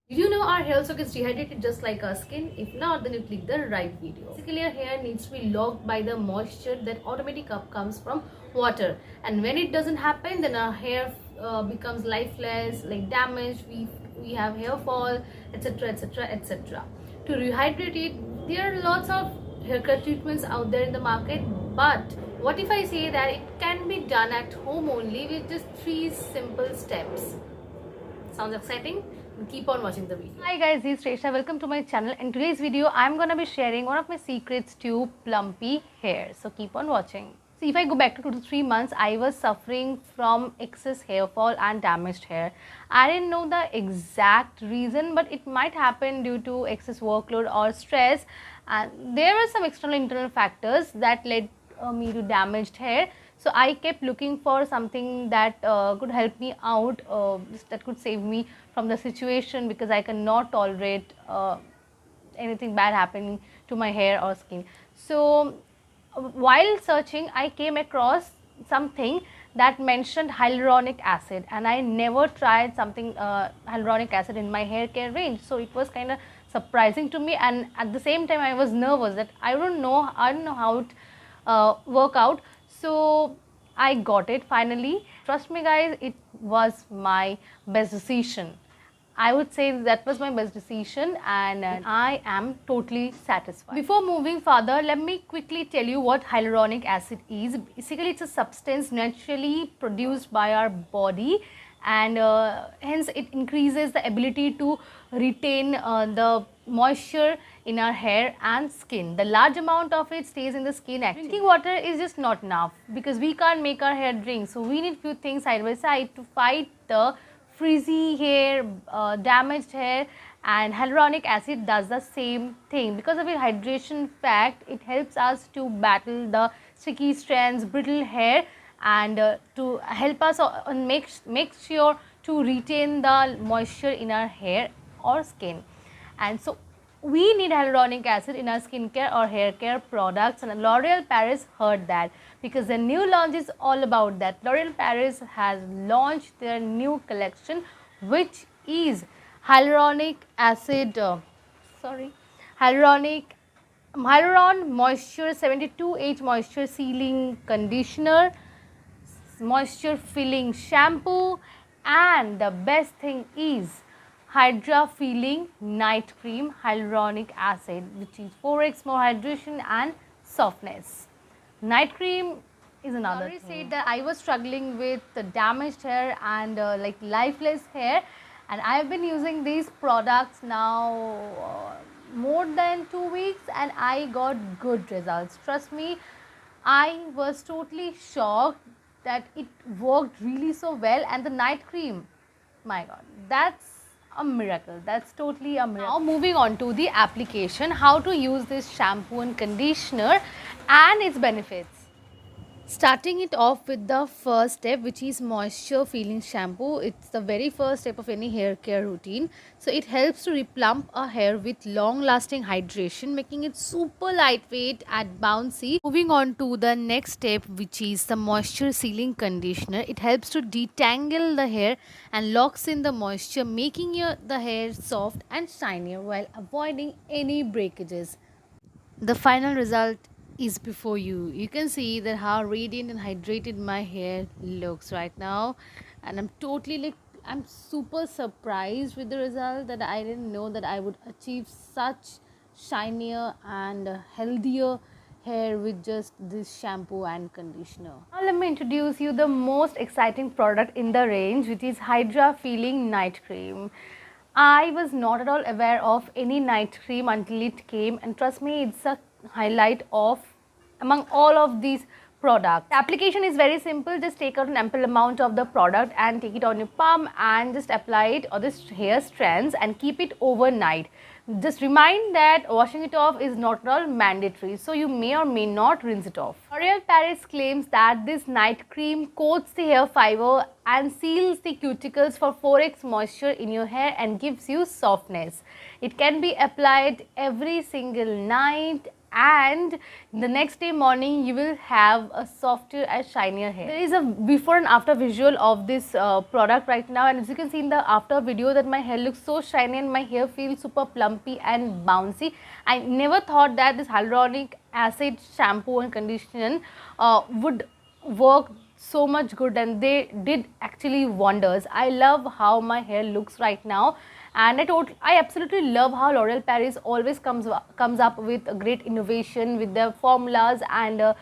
Did you know our hair also gets dehydrated just like our skin? If not, then you click the right video. Basically, your hair needs to be locked by the moisture that automatically comes from water. And when it doesn't happen, then our hair becomes lifeless, like damaged, we have hair fall, etc, etc, etc. To rehydrate it, there are lots of haircut treatments out there in the market, but what if I say that it can be done at home only with just 3 simple steps? Sounds exciting? Keep on watching the video. Hi guys, this is Shrestha. Welcome to my channel. In today's video, I'm gonna be sharing one of my secrets to plumpy hair. So keep on watching. So if I go back to 2 to 3 months, I was suffering from excess hair fall and damaged hair. I didn't know the exact reason, but it might happen due to excess workload or stress. And there were some external internal factors that led me to damaged hair. So I kept looking for something that could help me out, that could save me from the situation, because I cannot tolerate anything bad happening to my hair or skin. So while searching, I came across something that mentioned hyaluronic acid, and I never tried something hyaluronic acid in my hair care range. So it was kind of surprising to me, and at the same time I was nervous that I don't know how it work out. So I got it finally. Trust me guys, it was my best decision. I would say that was my best decision, and I am totally satisfied. Before moving further, let me quickly tell you what hyaluronic acid is. Basically, it's a substance naturally produced by our body, and hence it increases the ability to retain the moisture in our hair and skin. The large amount of it stays in the skin actually. Drinking water is just not enough, because we can't make our hair drink. So we need few things side by side to fight the frizzy hair, damaged hair, and hyaluronic acid does the same thing. Because of its hydration fact, it helps us to battle the sticky strands, brittle hair, and to help us make sure to retain the moisture in our hair or skin. And so we need hyaluronic acid in our skincare or hair care products, and L'Oreal Paris heard that, because the new launch is all about that. L'Oreal Paris has launched their new collection, which is hyaluronic acid, Hyaluron Moisture 72H Moisture Sealing Conditioner, moisture filling shampoo, and the best thing is Hydra Feeling Night Cream Hyaluronic Acid, which is 4x more hydration and softness. Night cream is another thing. I already said that I was struggling with the damaged hair and like lifeless hair, and I have been using these products now more than 2 weeks, and I got good results. Trust me, I was totally shocked that it worked really so well. And the night cream, my god, that's a miracle. That's totally a miracle. Now moving on to the application, how to use this shampoo and conditioner and its benefits. Starting it off with the first step, which is moisture feeling shampoo. It's the very first step of any hair care routine. So it helps to replump a hair with long lasting hydration, making it super lightweight and bouncy. Moving on to the next step, which is the moisture sealing conditioner. It helps to detangle the hair and locks in the moisture, making the hair soft and shinier while avoiding any breakages. The final result is before you. You can see that how radiant and hydrated my hair looks right now, and I'm super surprised with the result, that I didn't know that I would achieve such shinier and healthier hair with just this shampoo and conditioner. Now let me introduce you the most exciting product in the range, which is Hydra Feeling Night Cream. I was not at all aware of any night cream until it came, and trust me, it's a highlight of among all of these products. The application is very simple. Just take out an ample amount of the product and take it on your palm and just apply it on the hair strands and keep it overnight. Just remind that washing it off is not at all mandatory, so you may or may not rinse it off. L'Oreal Paris claims that this night cream coats the hair fiber and seals the cuticles for 4x moisture in your hair and gives you softness. It can be applied every single night and the next day morning you will have a softer and shinier hair. There is a before and after visual of this product right now, and as you can see in the after video that my hair looks so shiny and my hair feels super plumpy and bouncy. I never thought that this hyaluronic acid shampoo and conditioner would work so much good, and they did actually wonders. I love how my hair looks right now, and I absolutely love how L'Oreal Paris always comes up with a great innovation with their formulas and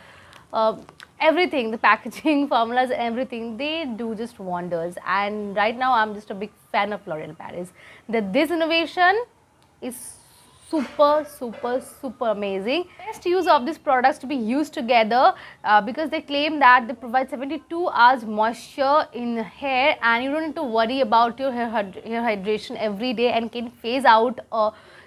everything, the packaging formulas and everything. They do just wonders, and right now I'm just a big fan of L'Oreal Paris. That this innovation is super amazing. Best use of these products to be used together because they claim that they provide 72 hours moisture in hair, and you don't need to worry about your hair hydration every day and can phase out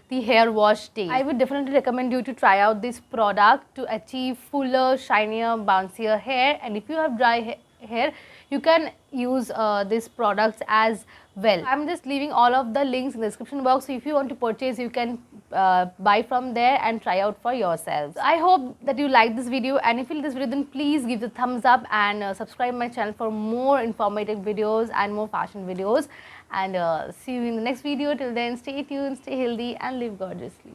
the hair wash day. I would definitely recommend you to try out this product to achieve fuller, shinier, bouncier hair. And if you have dry hair, you can use these products as well. I'm just leaving all of the links in the description box, so if you want to purchase, you can buy from there and try out for yourselves. I hope that you like this video, and if you like this video, then please give the thumbs up and subscribe my channel for more informative videos and more fashion videos, and see you in the next video. Till then, stay tuned, stay healthy and live gorgeously.